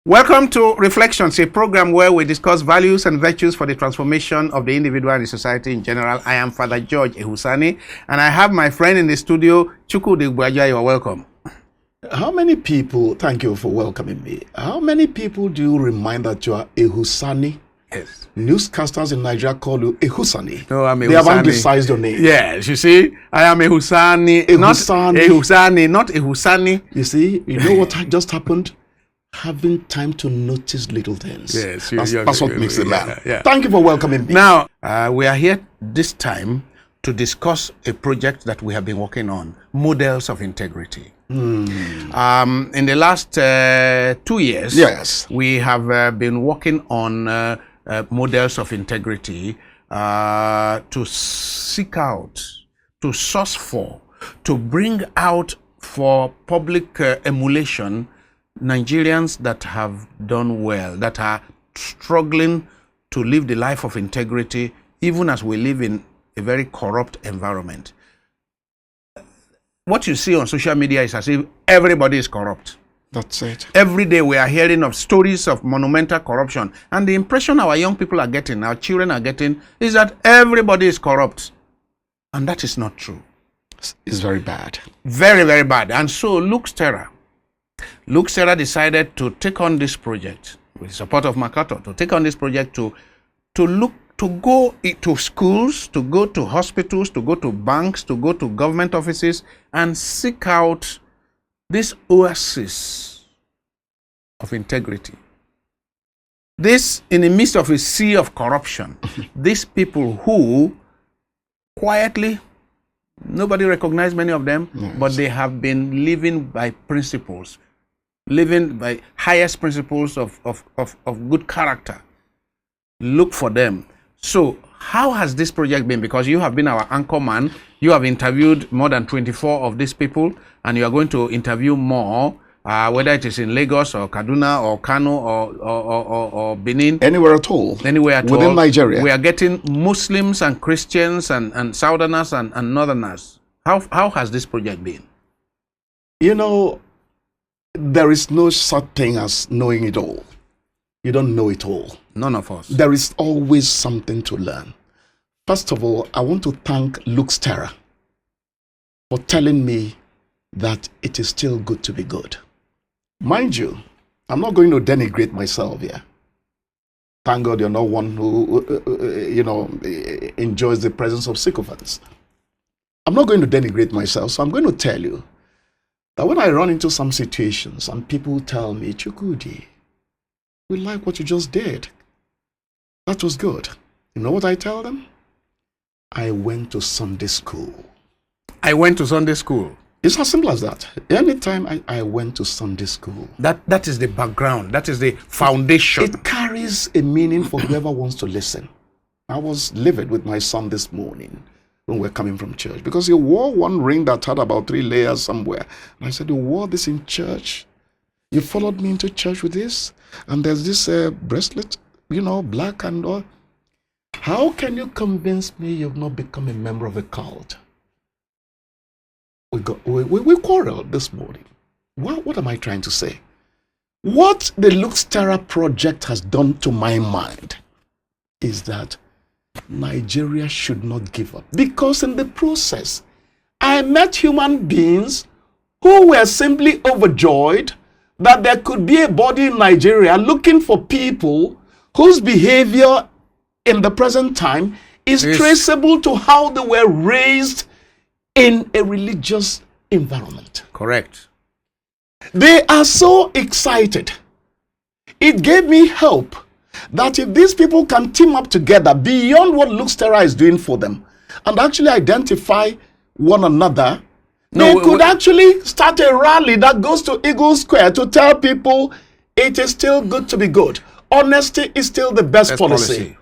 Welcome to Reflections, a program where we discuss values and virtues for the transformation of the individual and the society in general. I am Father George Ehusani, and I have my friend in the studio, Chukwudi Ugbaja. You are welcome. How many people, thank you for welcoming me. How many people do you remind that you are Ehusani? Yes. Newscasters in Nigeria call you Ehusani. No, I'm Ehusani. They have anglicized your name. Yes, you see, I am Ehusani. Ehusani. Not Ehusani, not Ehusani. You see, you know what just happened? Having time to notice little things. Yes, that's what makes a man. Yeah. Thank you for welcoming me. Now, we are here this time to discuss a project that we have been working on, Models of Integrity. In the last 2 years, yes, we have been working on models of integrity to seek out, to source for, to bring out for public emulation Nigerians that have done well, that are struggling to live the life of integrity, even as we live in a very corrupt environment. What you see on social media is as if everybody is corrupt. That's it. Every day we are hearing of stories of monumental corruption, and the impression our young people are getting, our children are getting, is that everybody is corrupt. And that is not true. It's very bad. Very, very bad. And so Lux Terra decided to take on this project with the support of Makato, to take on this project to go to schools, to go to hospitals, to go to banks, to go to government offices and seek out this oasis of integrity. This, in the midst of a sea of corruption, these people who quietly, nobody recognized many of them, yes, but they have been living by principles, living by highest principles of good character. Look for them. So how has this project been? Because you have been our anchor man. You have interviewed more than 24 of these people, and you are going to interview more, whether it is in Lagos or Kaduna or Kano or Benin. Anywhere at all. Anywhere at all. Within Nigeria. We are getting Muslims and Christians and Southerners and Northerners. How has this project been? You know, there is no such thing as knowing it all. You don't know it all. None of us. There is always something to learn. First of all, I want to thank Lux Terra for telling me that it is still good to be good. Mind you, I'm not going to denigrate myself here. Thank God you're not one who, enjoys the presence of sycophants. I'm not going to denigrate myself, so I'm going to tell you that when I run into some situations and people tell me, Chukwudi, we like what you just did. That was good. You know what I tell them? I went to Sunday school. I went to Sunday school. It's as simple as that. Anytime I went to Sunday school. That is the background. That is the foundation. It carries a meaning for whoever wants to listen. I was livid with my son this morning when we're coming from church, because he wore one ring that had about 3 layers somewhere. And I said, you wore this in church? You followed me into church with this? And there's this bracelet, black and all. How can you convince me you've not become a member of a cult? We quarreled this morning. What am I trying to say? What the Lux Terra project has done to my mind is that Nigeria should not give up. Because in the process, I met human beings who were simply overjoyed that there could be a body in Nigeria looking for people whose behavior in the present time is traceable to how they were raised in a religious environment. Correct. They are so excited. It gave me hope that if these people can team up together beyond what Lux Terra is doing for them and actually identify one another, they could actually start a rally that goes to Eagle Square to tell people it is still good to be good. Honesty is still the best policy.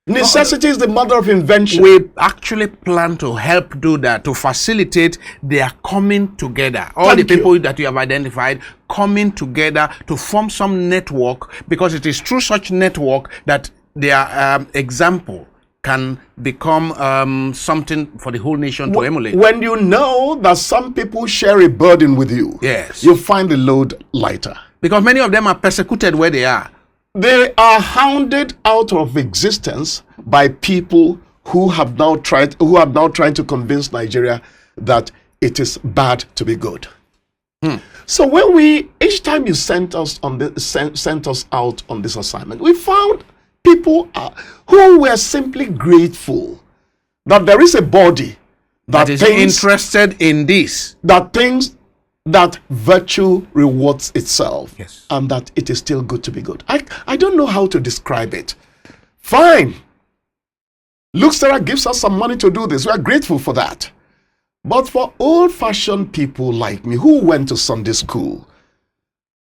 Necessity is the mother of invention. We actually plan to help do that, to facilitate their coming together. All the people that you have identified coming together to form some network, because it is through such network that their example can become something for the whole nation to emulate. When you know that some people share a burden with you, yes, you find the load lighter. Because many of them are persecuted where they are. They are hounded out of existence by people who have now tried to convince Nigeria that it is bad to be good. So when each time you sent us out on this assignment, we found people who were simply grateful that there is a body that is interested in this, that thinks that virtue rewards itself, yes, and that it is still good to be good. I don't know how to describe it. Fine. Lux Terra gives us some money to do this. We are grateful for that. But for old-fashioned people like me who went to Sunday school,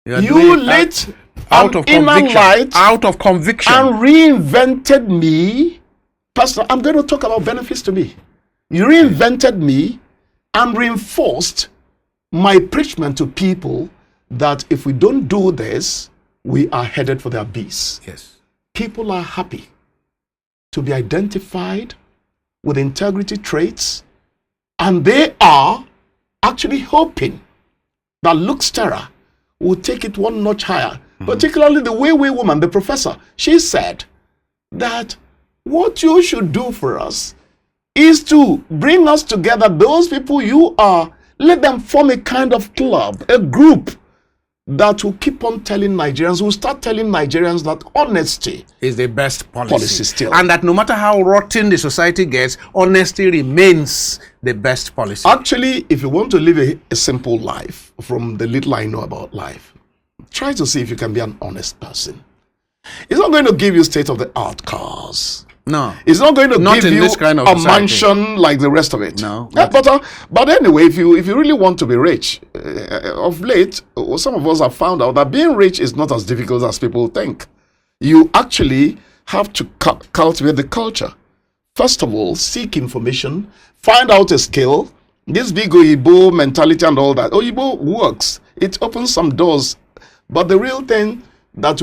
you lit out of conviction, light out of conviction, and reinvented me. Pastor, I'm going to talk about benefits to me. You reinvented me and reinforced my preachment to people that if we don't do this, we are headed for the abyss. Yes. People are happy to be identified with integrity traits, and they are actually hoping that Lux Terra will take it one notch higher. Particularly the Way woman, the professor, she said that what you should do for us is to bring us together, those people you are, let them form a kind of club, a group that will keep on telling Nigerians, will start telling Nigerians that honesty is the best policy still. And that no matter how rotten the society gets, honesty remains the best policy. Actually, if you want to live a simple life, from the little I know about life, try to see if you can be an honest person. It's not going to give you state-of-the-art cars. No. It's not going to give you this kind of a society. mansion like the rest of it. No. But anyway, if you really want to be rich, of late, some of us have found out that being rich is not as difficult as people think. You actually have to cultivate the culture. First of all, seek information, find out a skill. This big Oyibo mentality and all that. Oyibo works. It opens some doors. But the real thing that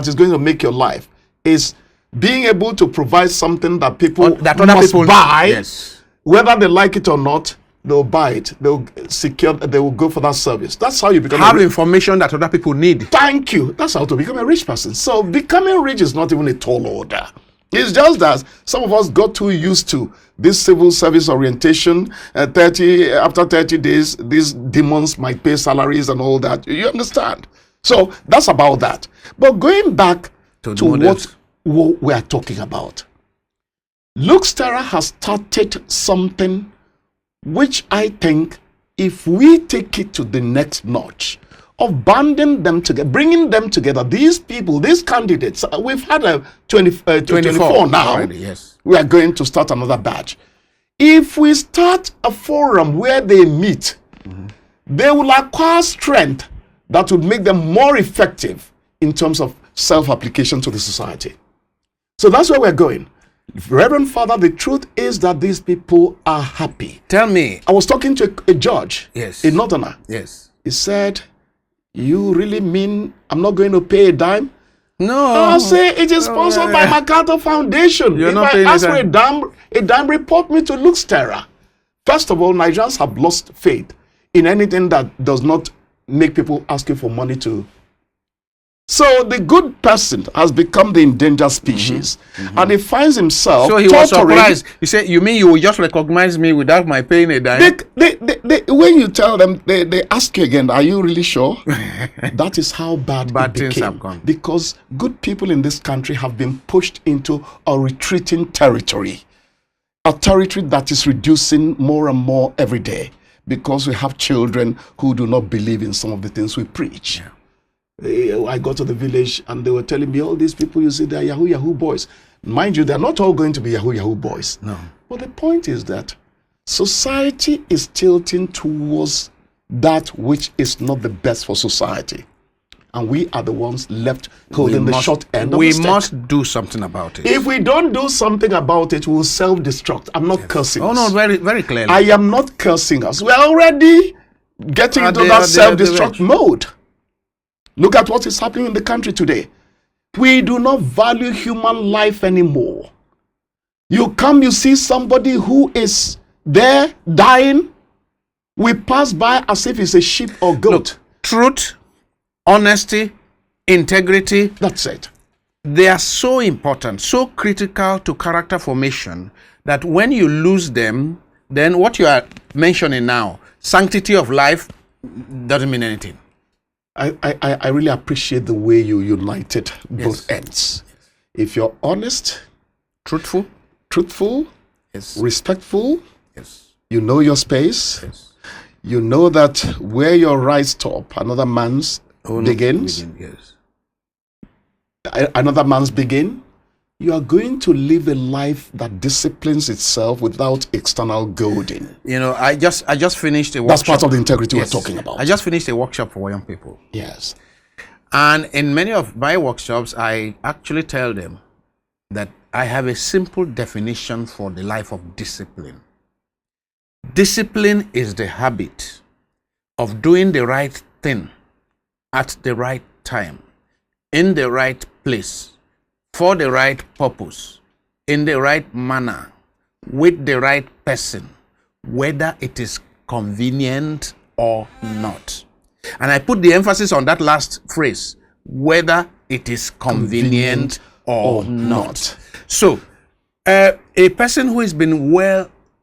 is going to make your life is being able to provide something that people must buy, yes, whether they like it or not. They'll buy it. They'll secure. They will go for that service. That's how you become. Have information that other people need. Thank you. That's how to become a rich person. So becoming rich is not even a tall order. It's just that some of us got too used to this civil service orientation. After 30 days, these demons might pay salaries and all that. You understand? So that's about that. But going back to what we are talking about, Lux Terra has started something which I think, if we take it to the next notch of banding them together, bringing them together, these people, these candidates, we've had a 24 now. Already, yes. We are going to start another batch. If we start a forum where they meet, they will acquire strength that would make them more effective in terms of self-application to the society. So that's where we're going. Reverend Father, the truth is that these people are happy. Tell me. I was talking to a judge, yes, a northerner. Yes. He said, you really mean I'm not going to pay a dime? No. I say it is sponsored by MacArthur Foundation. You're if not I paying ask for a dime, report me to Lux Terra. First of all, Nigerians have lost faith in anything that does not make people asking for money to. So the good person has become the endangered species, and he finds himself. So he was surprised. He said, "You mean you will just recognize me without my paying a dime?" When you tell them, they ask you again, "Are you really sure?" That is how bad things have gone. Because good people in this country have been pushed into a retreating territory, a territory that is reducing more and more every day, because we have children who do not believe in some of the things we preach. Yeah. I got to the village and they were telling me, all these people you see, they're Yahoo boys. Mind you, they're not all going to be Yahoo boys. No. But the point is that society is tilting towards that which is not the best for society. And we are the ones left holding the short end of the stick. We must do something about it. If we don't do something about it, we'll self-destruct. I'm not cursing us. No, very, very clearly. I am not cursing us. We're already getting into that self-destruct mode. Look at what is happening in the country today. We do not value human life anymore. You see somebody who is there dying. We pass by as if it's a sheep or goat. Look, truth honesty, integrity. That's it. They are so important, so critical to character formation that when you lose them, then what you are mentioning now, sanctity of life, doesn't mean anything. I really appreciate the way you united both ends. If you're honest, Truthful, yes, respectful, yes, you know your space, yes. you know that where your right stop, another man's begins, yes. Another man's begin, you are going to live a life that disciplines itself without external goading. You know, I just finished a workshop. That's part of the integrity Yes. we're talking about. I just finished a workshop for young people. Yes. And in many of my workshops, I actually tell them that I have a simple definition for the life of discipline. Discipline is the habit of doing the right thing at the right time, in the right place, for the right purpose, in the right manner, with the right person, whether it is convenient or not. And I put the emphasis on that last phrase, whether it is convenient or not. So, a person who has been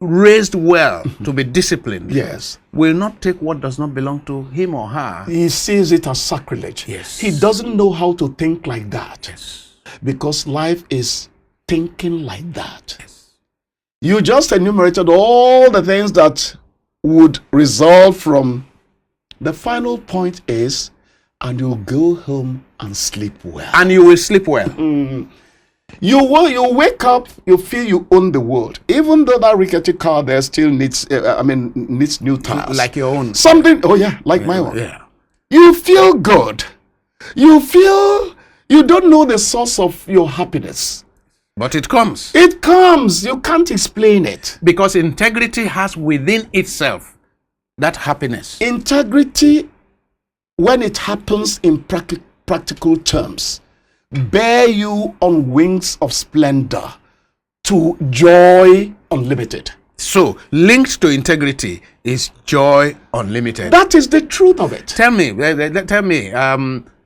raised well to be disciplined, Yes, will not take what does not belong to him or her. he sees it as sacrilege. Yes. He doesn't know how to think like that. Yes. Because life is thinking like that. You just enumerated all the things that would result from the final point is, and you'll go home and sleep well. And you will sleep well. You wake up, you feel you own the world, even though that rickety car there still needs new tires, Like your own. something. Oh yeah, like my own. Yeah. You feel good. You feel you don't know the source of your happiness. But it comes. It comes. You can't explain it. Because integrity has within itself that happiness. Integrity, when it happens in practical terms, bear you on wings of splendor to joy unlimited. So, linked to integrity is joy unlimited. That is the truth of it. Tell me,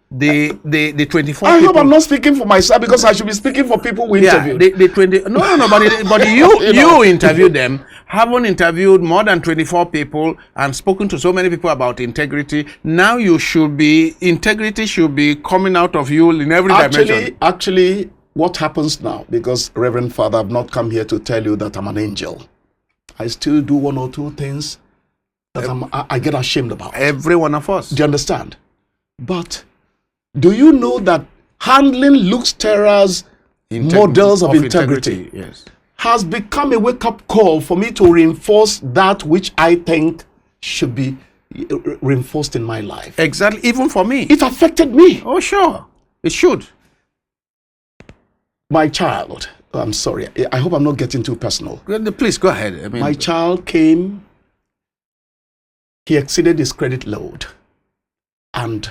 the 24 I people. hope I'm not speaking for myself, because I should be speaking for people we Yeah, interviewed. the 20. No, but you interviewed them. Haven't interviewed more than 24 people and spoken to so many people about integrity. Now integrity should be coming out of you in every dimension. Actually, what happens now, because Reverend Father, I've not come here to tell you that I'm an angel. I still do one or two things that I get ashamed about. Every one of us. Do you understand? But do you know that handling Lux Terra's models of integrity yes, has become a wake-up call for me to reinforce that which I think should be reinforced in my life? exactly. Even for me. It affected me. Oh, sure. It should. My child, I'm sorry, I hope I'm not getting too personal. Please go ahead. I mean, My child came, he exceeded his credit load, and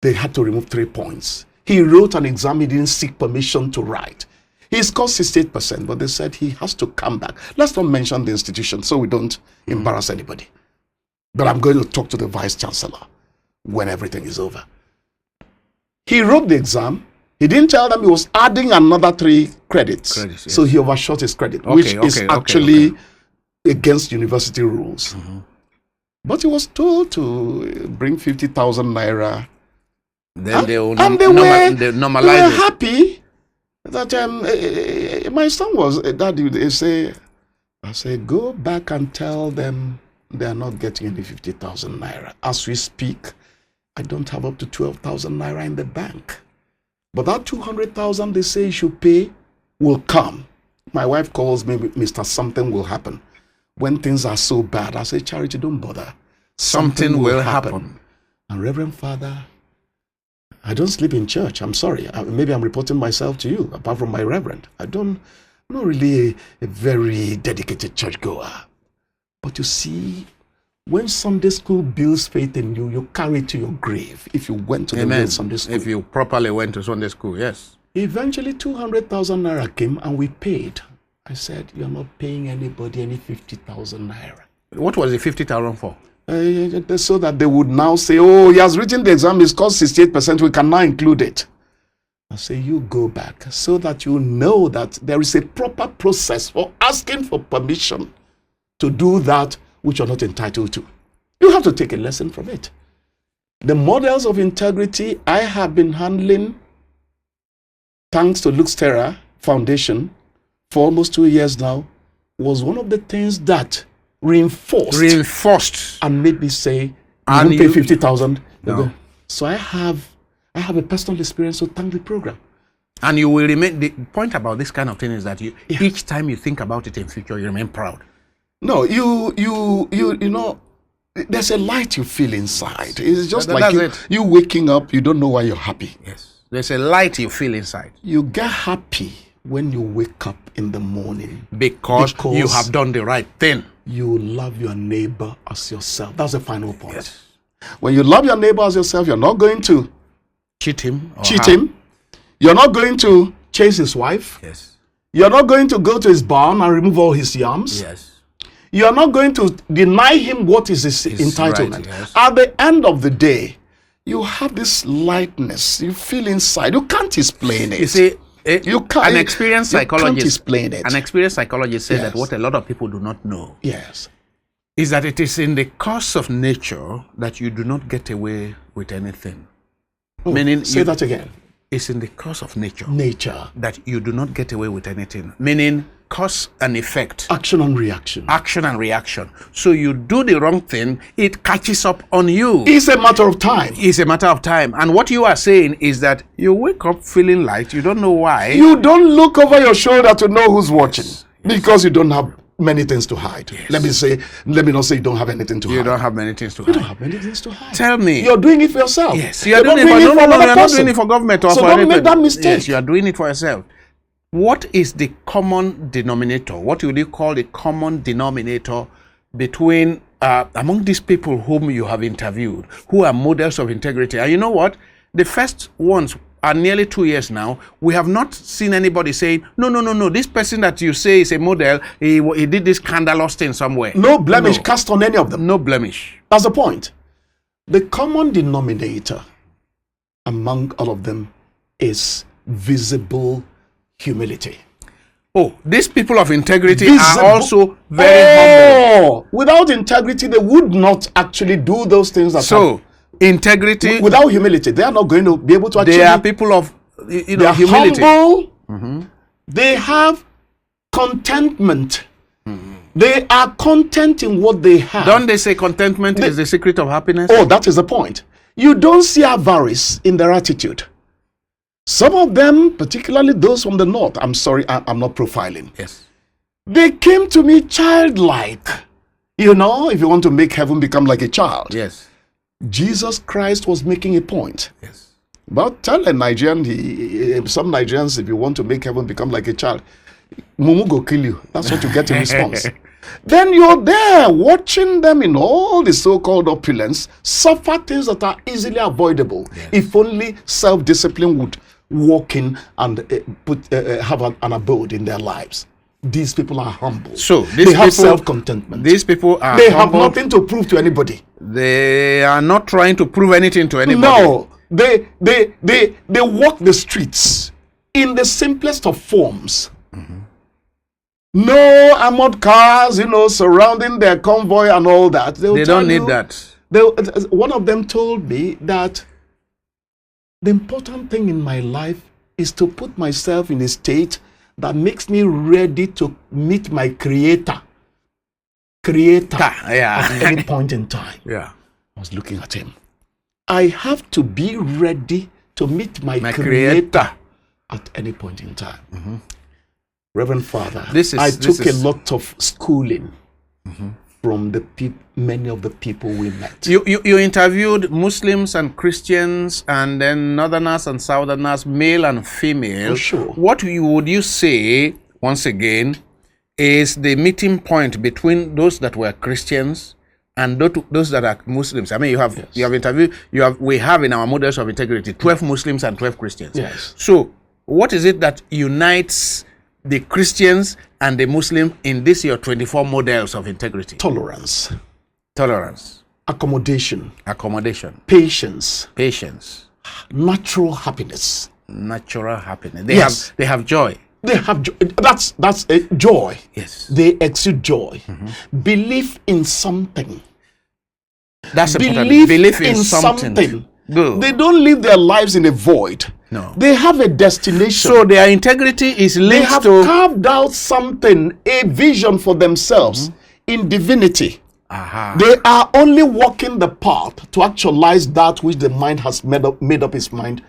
they had to remove 3 points. He wrote an exam he didn't seek permission to write. He scored 68%, but they said he has to come back. Let's not mention the institution so we don't embarrass anybody. But I'm going to talk to the vice chancellor when everything is over. He wrote the exam. He didn't tell them he was adding another 3 credits. Yes. So he overshot his credit, which is actually against university rules. But he was told to bring 50,000 naira. Then they were happy that my son was, Daddy, I say, go back and tell them they are not getting any 50,000 naira. As we speak, I don't have up to 12,000 naira in the bank. But that 200,000 they say you should pay will come. My wife calls me, Mr. Something will happen. When things are so bad, I say, Charity, don't bother. Something will happen. And Reverend Father, I don't sleep in church. I'm sorry. Maybe I'm reporting myself to you, apart from my reverend. I'm not really a very dedicated churchgoer. But you see, when Sunday school builds faith in you, you carry it to your grave. If you went to the real Sunday school. If you properly went to Sunday school, yes. Eventually, 200,000 naira came and we paid. I said, you're not paying anybody any 50,000 naira. What was the 50,000 for? So that they would now say, oh, he has written the exam, it's cost 68%, we can now include it. I say, you go back so that you know that there is a proper process for asking for permission to do that which you're not entitled to. You have to take a lesson from it. The models of integrity I have been handling, thanks to Lux Terra Foundation, for almost 2 years now, was one of the things that reinforced and made me say, and you pay 50,000. No. So I have a personal experience to thank the program. And you will remain, the point about this kind of thing is that each time you think about it in future, you remain proud. No, you know, there's a light you feel inside. It's just like you waking up, you don't know why you're happy. Yes. There's a light you feel inside. You get happy when you wake up in the morning. Because you have done the right thing. You love your neighbor as yourself. That's the final point. Yes. When you love your neighbor as yourself, you're not going to cheat him. You're not going to chase his wife. Yes. You're not going to go to his barn and remove all his yams. Yes. You're not going to deny him what is his entitlement. Right, yes. At the end of the day, you have this lightness you feel inside. You can't explain it. You see, you can't. An experienced psychologist, can't explain it. An experienced psychologist said that what a lot of people do not know is that it is in the course of nature that you do not get away with anything. Meaning, say that again. It's in the course of nature that you do not get away with anything. Meaning, cause and effect. Action and reaction. Action and reaction. So you do the wrong thing, it catches up on you. It's a matter of time. It's a matter of time. And what you are saying is that you wake up feeling light, you don't know why. You don't look over your shoulder to know who's watching. Yes. Because you don't have many things to hide. Yes. Let me not say you don't have anything to hide. You don't have many things to hide. You don't have many things to hide. Tell me. You're doing it for yourself. Yes. You're doing it for you're not doing it for government or so for don't anything. make that mistake. Yes, you are doing it for yourself. What is the common denominator? What would you call the common denominator between among these people whom you have interviewed, who are models of integrity? And you know what? The first ones are nearly 2 years now. We have not seen anybody saying, no, this person that you say is a model, he did this scandalous thing somewhere. No blemish cast on any of them. No blemish. That's the point. The common denominator among all of them is visible humility. Oh, these people of integrity are also very humble. Without integrity, they would not actually do those things that integrity without humility, they are not going to be able to achieve. They are people of humility. Humble. Mm-hmm. They have contentment. Mm-hmm. They are content in what they have. Don't they say contentment is the secret of happiness? Oh, that is the point. You don't see avarice in their attitude. Some of them, particularly those from the north, I'm sorry, I'm not profiling. Yes. They came to me childlike. You know, if you want to make heaven become like a child. Yes. Jesus Christ was making a point. Yes. But tell a Nigerian, some Nigerians, if you want to make heaven become like a child, Mumu go kill you. That's what you get in response. Then you're there watching them in all the so-called opulence suffer things that are easily avoidable. Yes. If only self-discipline would walk in and have an abode in their lives. These people are humble. So they have self-contentment. These people are They humble. have nothing to prove to anybody. They are not trying to prove anything to anybody. No, they walk the streets in the simplest of forms. Mm-hmm. No armored cars, surrounding their convoy and all that. They don't need that. One of them told me that the important thing in my life is to put myself in a state that makes me ready to meet my creator at any point in time. Yeah. I was looking at him. I have to be ready to meet my creator at any point in time. Mm-hmm. Reverend Father, I took a lot of schooling from many of the people we met. You interviewed Muslims and Christians, and then Northerners and Southerners, male and female. Oh, sure. What would you say, once again, is the meeting point between those that were Christians and those that are Muslims? I mean, you have interviewed, we have in our models of integrity 12 Muslims and 12 Christians. Yes. So what is it that unites the Christians and the Muslim in this your 24 models of integrity? Tolerance. accommodation, patience, natural happiness. They have joy. They have joy. That's a joy. Yes. They exude joy. Belief in something. That's important. Belief in something. Good. They don't live their lives in a void. No. They have a destination. So their integrity is They linked have to carved out something, a vision for themselves in divinity. They are only walking the path to actualize that which the mind has made up its mind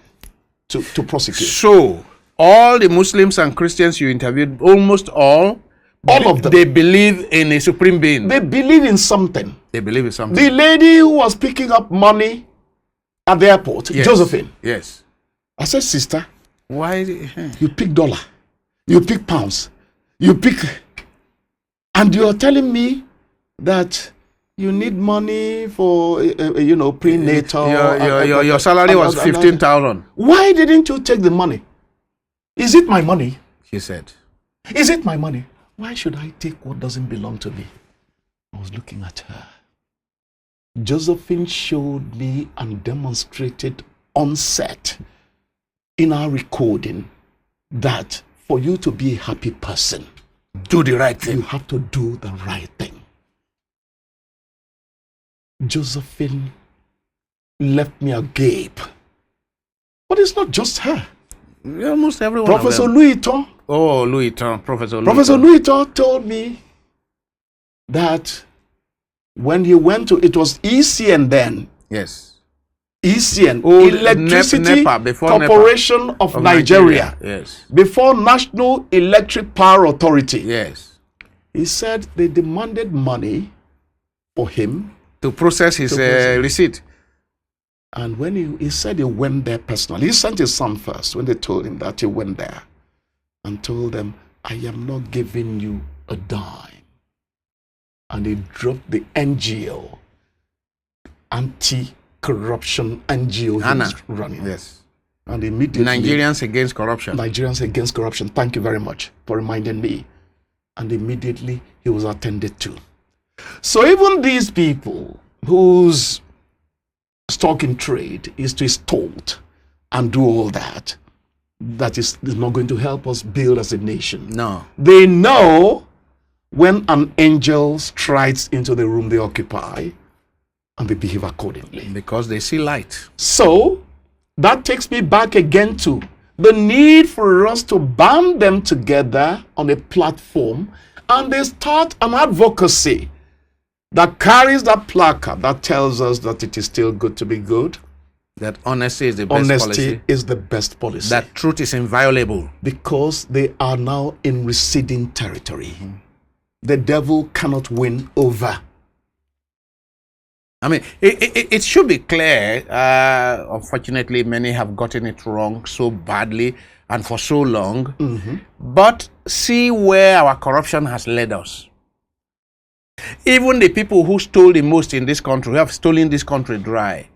to prosecute. So all the Muslims and Christians you interviewed, almost all of them, they believe in a supreme being. They believe in something. They believe in something. The lady who was picking up money at the airport, Yes. Josephine. Yes. I said, sister, Why? you pick dollar, you pick pounds, you pick, and you're telling me that you need money for prenatal. Your salary was 15,000. Why didn't you take the money? Is it my money? She said. Is it my money? Why should I take what doesn't belong to me? I was looking at her. Josephine showed me and demonstrated on set in our recording that for you to be a happy person, Do the right thing. you have to do the right thing. Josephine left me agape. But it's not just her. Almost everyone. Professor Louis-Vuitton. Oh, Louis-Vuitton, Professor Louis-Vuitton told me that when he went to, it was ECN then. Yes. ECN, Old Electricity NEPA, before Corporation of Nigeria. Yes. Before National Electric Power Authority. Yes. He said they demanded money for him. To process his receipt. And when he said he went there personally, he sent his son first. When they told him that, he went there and told them, I am not giving you a dime. And he dropped the NGO, anti-corruption NGO he was running. Yes. And immediately, Nigerians Against Corruption. Nigerians Against Corruption. Thank you very much for reminding me. And immediately he was attended to. So even these people whose stock in trade is to extort and do all that, that is not going to help us build as a nation. No. They know when an angel strides into the room they occupy, and they behave accordingly. Because they see light. So that takes me back again to the need for us to band them together on a platform, and they start an advocacy that carries that placard that tells us that it is still good to be good. That honesty is the best Honesty policy. is the best policy. That truth is inviolable. Because they are now in receding territory. The devil cannot win over. I mean, it should be clear. Unfortunately, many have gotten it wrong so badly and for so long. But see where our corruption has led us. Even the people who stole the most in this country, who have stolen this country dry,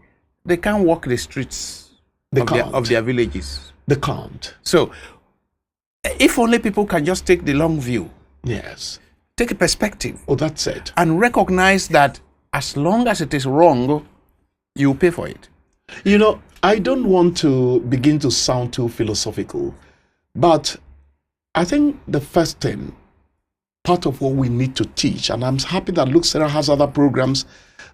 they can't walk the streets of their villages. They can't. So, if only people can just take the long view. Yes. Take a perspective. Oh, that's it. And recognize that as long as it is wrong, you pay for it. You know, I don't want to begin to sound too philosophical, but I think the first thing, part of what we need to teach, and I'm happy that Lux Terra has other programs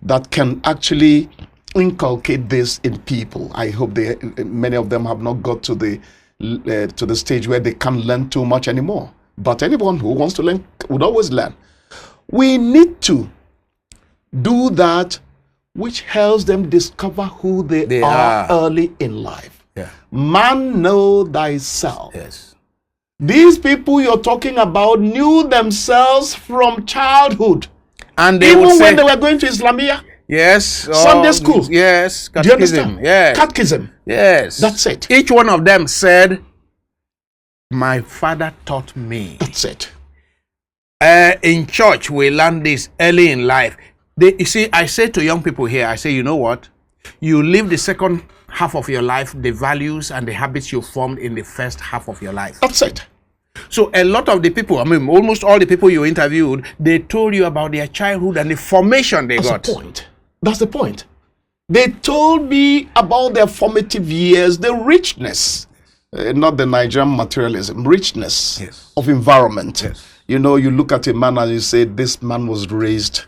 that can actually inculcate this in people. I hope many of them have not got to the stage where they can't learn too much anymore. But anyone who wants to learn would always learn. We need to do that which helps them discover who they are early in life. Yeah. Man, know thyself. Yes. These people you're talking about knew themselves from childhood. And they even would say, when they were going to Islamia. Yes. Sunday school. Yes. Do you understand? Yes. Catechism. Yes. That's it. Each one of them said, my father taught me. That's it. In church, we learn this early in life. You see, I say to young people here, I say, you know what? You live the second half of your life, the values and the habits you formed in the first half of your life. That's it. So a lot of the people, I mean, almost all the people you interviewed, they told you about their childhood and the formation they got. That's the point. That's the point. They told me about their formative years, the richness, not the Nigerian materialism, richness of environment. You know, you look at a man and you say, this man was raised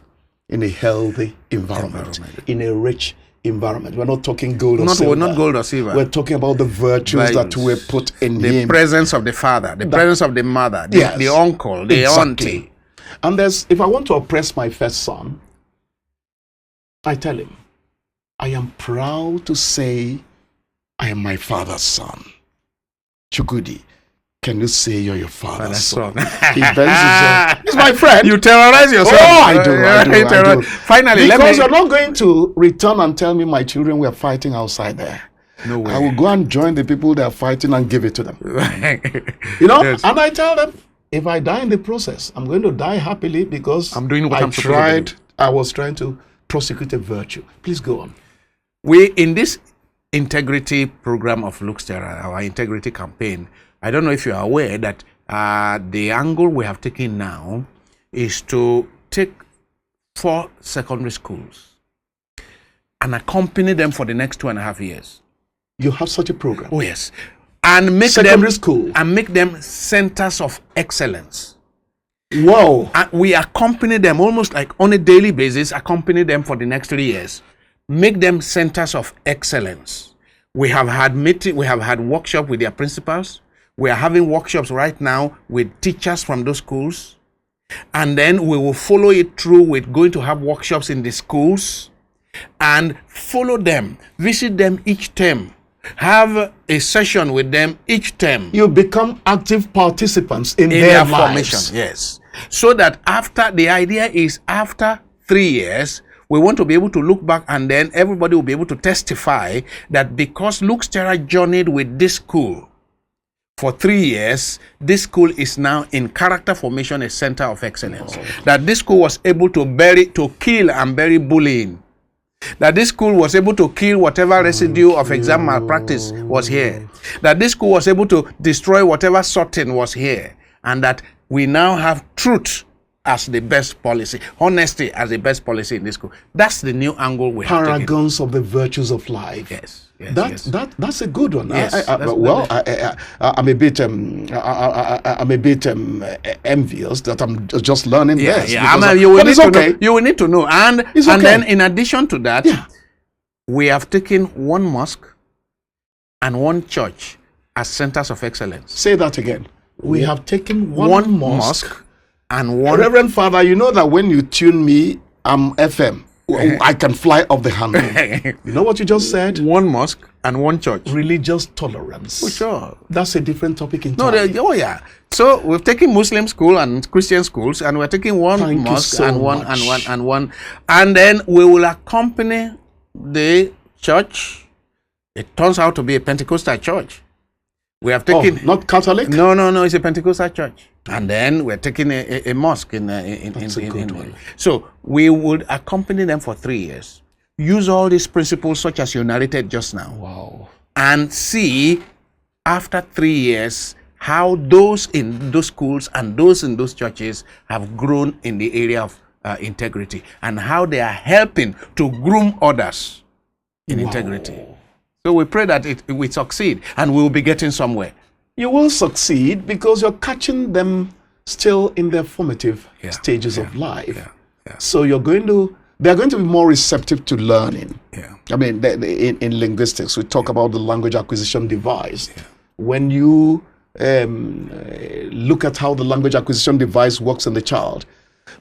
in a healthy environment. In a rich environment. We're not talking gold or silver. We're not gold or silver. We're talking about the virtues that were put in him. The presence of the father, the presence of the mother, the uncle, the auntie. And if I want to oppress my first son, I tell him, I am proud to say I am my father's son. Chukwudi, can you say you're your father's son? He bends his head. He's my friend. You terrorize yourself. Oh, I do. Finally, because you're not going to return and tell me my children were fighting outside there. No way. I will go and join the people that are fighting and give it to them. You know, and I tell them, if I die in the process, I'm going to die happily because I'm doing what I'm supposed to do. I was trying to prosecute a virtue. Please go on. We, in this integrity program of Lux Terra, our integrity campaign, I don't know if you are aware that the angle we have taken now is to take 4 secondary schools and accompany them for the next 2.5 years. You have such a program? Oh, yes. And make secondary school and make them centers of excellence. Wow. And we accompany them almost like on a daily basis, accompany them for the next 3 years. Make them centers of excellence. We have had workshops with their principals. We are having workshops right now with teachers from those schools. And then we will follow it through with going to have workshops in the schools and follow them, visit them each term. Have a session with them each term. You become active participants in their formation. Yes. So that the idea is after 3 years, we want to be able to look back and then everybody will be able to testify that because Lux Terra journeyed with this school for 3 years, this school is now in character formation a center of excellence. That this school was able to kill and bury bullying. That this school was able to kill whatever residue of exam malpractice was here. That this school was able to destroy whatever sorting was here. And that we now have truth as the best policy, honesty as the best policy in this school. That's the new angle we have taken. Paragons of the virtues of life. Yes. That's a good one. Yes, I'm a bit envious that I'm just learning this. Yeah, you will need to know. And then in addition to that, we have taken 1 mosque and 1 church as centers of excellence. Say that again. We have taken one mosque and 1. Reverend Father, you know that when you tune me, I'm FM. I can fly off the handle. You know what you just said? 1 mosque and 1 church. Religious tolerance. For sure. That's a different topic entirely. So we've taken Muslim school and Christian schools, and we're taking 1 mosque and one, and then we will accompany the church. It turns out to be a Pentecostal church. We have taken not Catholic. No, it's a Pentecostal church. And then we're taking a mosque That's a good one. So we would accompany them for 3 years. Use all these principles such as you narrated just now. Wow. And see after 3 years how those in those schools and those in those churches have grown in the area of integrity, and how they are helping to groom others in integrity. So we pray that it will succeed and we will be getting somewhere. You will succeed because you're catching them still in their formative stages of life. So they're going to be more receptive to learning. I mean, in linguistics, we talk about the language acquisition device. When you look at how the language acquisition device works in the child,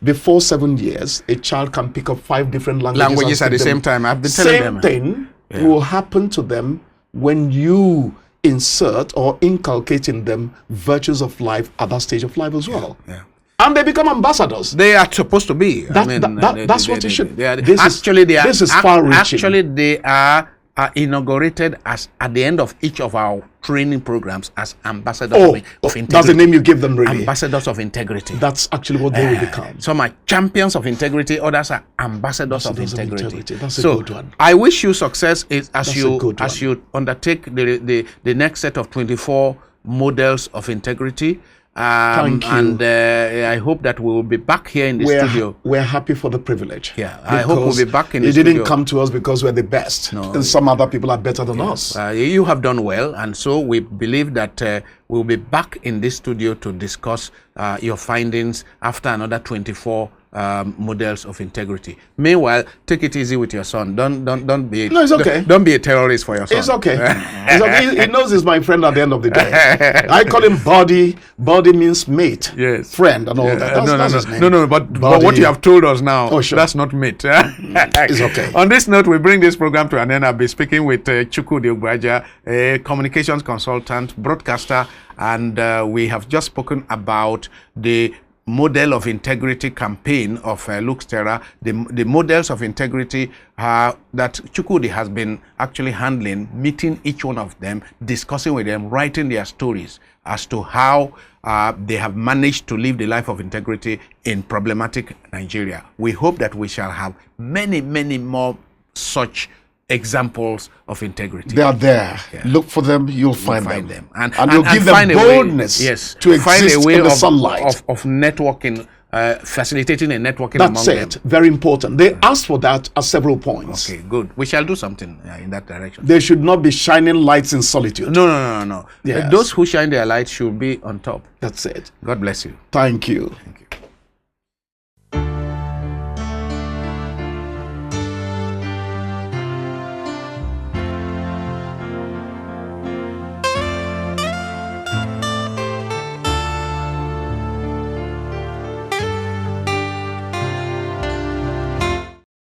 before 7 years, a child can pick up 5 different languages at the same time. I've been telling them. Same thing will happen to them when you insert or inculcate in them virtues of life at that stage of life as well. And they become ambassadors. They are supposed to be. That's what it should. This is far-reaching. Actually, they are inaugurated as at the end of each of our training programs as ambassadors of integrity. That's the name you give them, really. Ambassadors of integrity. That's actually what they will become. Some are champions of integrity, others are ambassadors of integrity. That's a good one. I wish you success as you undertake the next set of 24 models of integrity. Thank you. And I hope that we will be back here in the studio. We're happy for the privilege. Yeah, I hope we'll be back in the you studio. You didn't come to us because we're the best. No. And some other people are better than us. You have done well, and so we believe that we'll be back in this studio to discuss your findings after another 24 models of integrity. Meanwhile, take it easy with your son. Don't be. No, it's okay. Don't be a terrorist for your son. It's okay. It's okay. He knows he's my friend at the end of the day. I call him Body. Body means mate, yes, friend, and all that. That's his name. No. But what you have told us now, oh, sure, that's not mate. It's okay. On this note, we bring this program to an end. I'll be speaking with Chukwudi Ugbaja, a communications consultant, broadcaster, and we have just spoken about the model of integrity campaign of Lux Terra, the models of integrity that Chukwudi has been actually handling, meeting each one of them, discussing with them, writing their stories as to how they have managed to live the life of integrity in problematic Nigeria. We hope that we shall have many, many more such examples of integrity. They are there. Yeah. Look for them, you'll find them. And you'll give them boldness to exist in the sunlight. Of networking, facilitating a networking That's among it. them. Very important. They asked for that at several points. Okay, good. We shall do something in that direction. They should not be shining lights in solitude. No. Yes. Those who shine their light should be on top. That's it. God bless you. Thank you. Thank you.